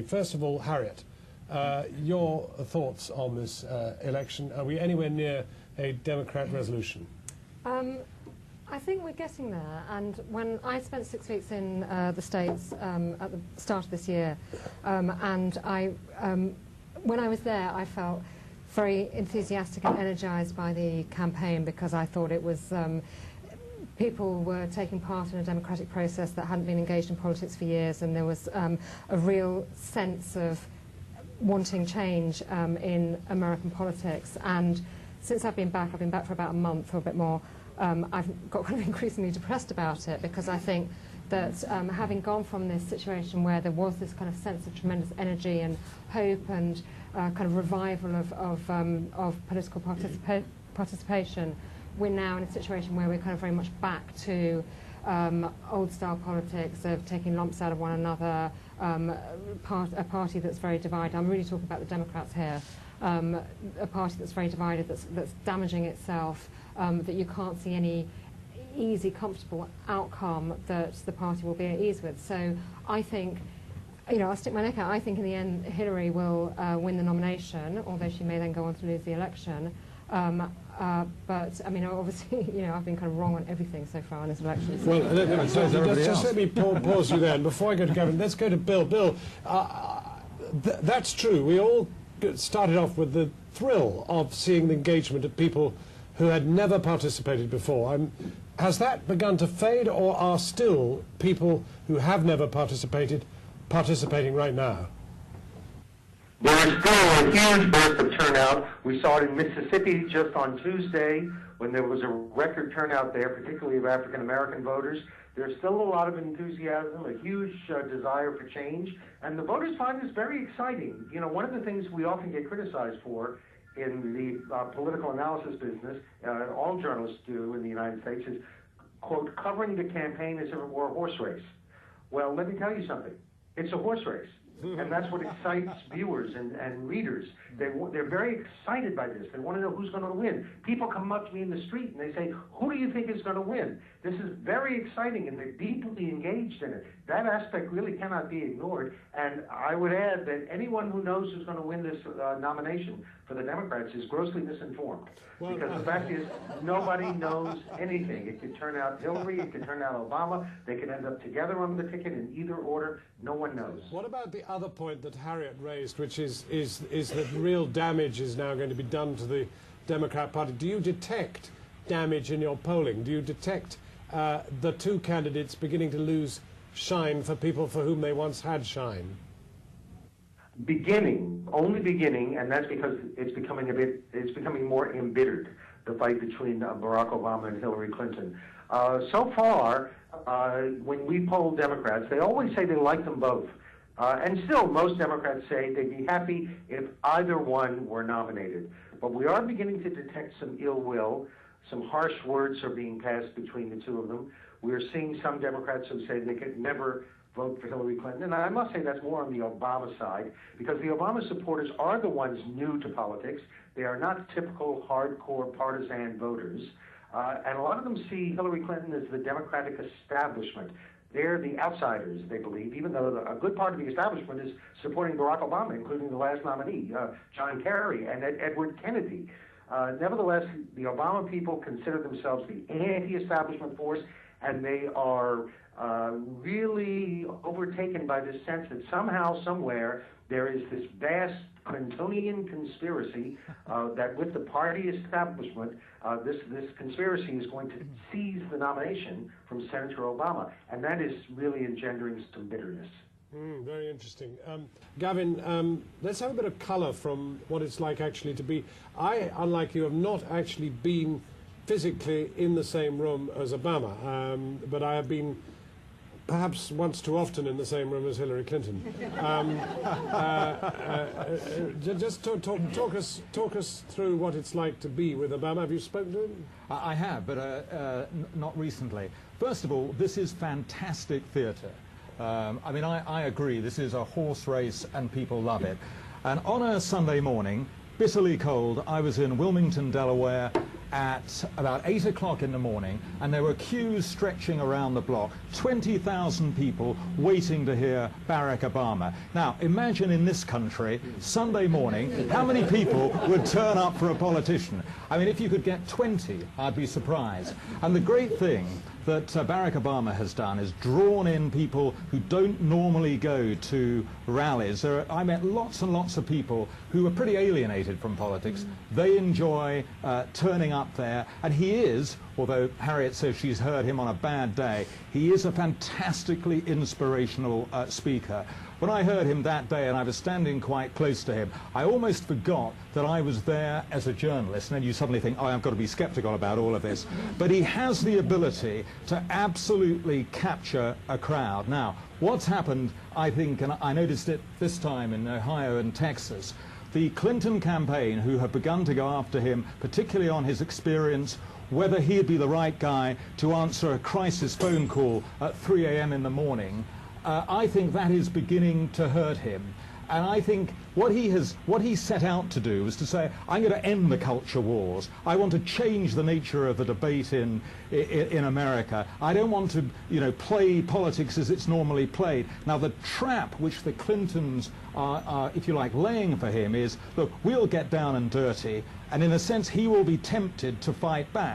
First of all, Harriet, your thoughts on this election? Are we anywhere near a Democrat resolution? I think we're getting there, and when I spent 6 weeks in the States at the start of this year, and when I was there I felt very enthusiastic and energized by the campaign, because I thought it was people were taking part in a democratic process that hadn't been engaged in politics for years, and there was a real sense of wanting change in American politics. And since I've been back for about a month or a bit more, I've got kind of increasingly depressed about it, because I think that having gone from this situation where there was this kind of sense of tremendous energy and hope and kind of revival of political participation, we're now in a situation where we're kind of very much back to old-style politics of taking lumps out of one another, a party that's very divided. I'm really talking about the Democrats here. A party that's very divided, that's damaging itself, that you can't see any easy, comfortable outcome that the party will be at ease with. So I think, you know, I'll stick my neck out. I think in the end Hillary will win the nomination, although she may then go on to lose the election. But I mean, obviously, you know, I've been kind of wrong on everything so far in this election. Well, just let me pause you there. And before I go to Gavin, let's go to Bill. Bill, that's true. We all started off with the thrill of seeing the engagement of people who had never participated before. Has that begun to fade, or are still people who have never participating right now? There is still a huge burst of turnout. We saw it in Mississippi just on Tuesday when there was a record turnout there, particularly of African American voters. There's still a lot of enthusiasm, a huge desire for change, and the voters find this very exciting. You know, one of the things we often get criticized for in the political analysis business, all journalists do in the United States, is, quote, covering the campaign as if it were a horse race. Well, let me tell you something. It's a horse race. And that's what excites viewers and readers. They're very excited by this. They want to know who's going to win. People come up to me in the street and they say, who do you think is going to win? This is very exciting, and they're deeply engaged in it. That aspect really cannot be ignored. And I would add that anyone who knows who's going to win this nomination for the Democrats is grossly misinformed. Because the fact is, nobody knows anything. It could turn out Hillary, it could turn out Obama. They could end up together on the ticket in either order. No one knows. What about the other point that Harriet raised, which is that real damage is now going to be done to the Democrat Party? Do you detect damage in your polling? Do you detect the two candidates beginning to lose shine for people for whom they once had shine? Only beginning, and that's because it's becoming more embittered, the fight between Barack Obama and Hillary Clinton. So far, when we poll Democrats, they always say they like them both. And still, most Democrats say they'd be happy if either one were nominated. But we are beginning to detect some ill will. Some harsh words are being passed between the two of them. We're seeing some Democrats who say they could never vote for Hillary Clinton. And I must say that's more on the Obama side, because the Obama supporters are the ones new to politics. They are not typical hardcore partisan voters. And a lot of them see Hillary Clinton as the Democratic establishment. They're the outsiders, they believe, even though a good part of the establishment is supporting Barack Obama, including the last nominee, John Kerry, and Edward Kennedy. Nevertheless, the Obama people consider themselves the anti-establishment force, and they are really overtaken by this sense that somehow, somewhere, there is this vast Clintonian conspiracy that with the party establishment, this conspiracy is going to seize the nomination from Senator Obama, and that is really engendering some bitterness. Very interesting. Gavin, let's have a bit of colour from what it's like actually to be. I, unlike you, have not actually been physically in the same room as Obama, but I have been perhaps once too often in the same room as Hillary Clinton. Just talk us through what it's like to be with Obama. Have you spoken to him? I have, but not recently. First of all, this is fantastic theatre. I mean, I agree, this is a horse race and people love it. And on a Sunday morning, bitterly cold, I was in Wilmington, Delaware, at about 8 o'clock in the morning, and there were queues stretching around the block, 20,000 people waiting to hear Barack Obama. Now, imagine in this country, Sunday morning, how many people would turn up for a politician? I mean, if you could get 20, I'd be surprised. And the great thing that Barack Obama has done is drawn in people who don't normally go to rallies. I met lots and lots of people who are pretty alienated from politics. They enjoy turning up there, and he is, although Harriet says she's heard him on a bad day, he is a fantastically inspirational speaker. When I heard him that day and I was standing quite close to him, I almost forgot that I was there as a journalist. And then you suddenly think, oh, I've got to be skeptical about all of this. But he has the ability to absolutely capture a crowd. Now, what's happened, I think, and I noticed it this time in Ohio and Texas, the Clinton campaign, who have begun to go after him, particularly on his experience, whether he'd be the right guy to answer a crisis phone call at 3 a.m. in the morning, I think that is beginning to hurt him. And I think what he set out to do was to say, I'm going to end the culture wars. I want to change the nature of the debate in America. I don't want to, play politics as it's normally played. Now, the trap which the Clintons are, if you like, laying for him is, look, we'll get down and dirty, and in a sense, he will be tempted to fight back.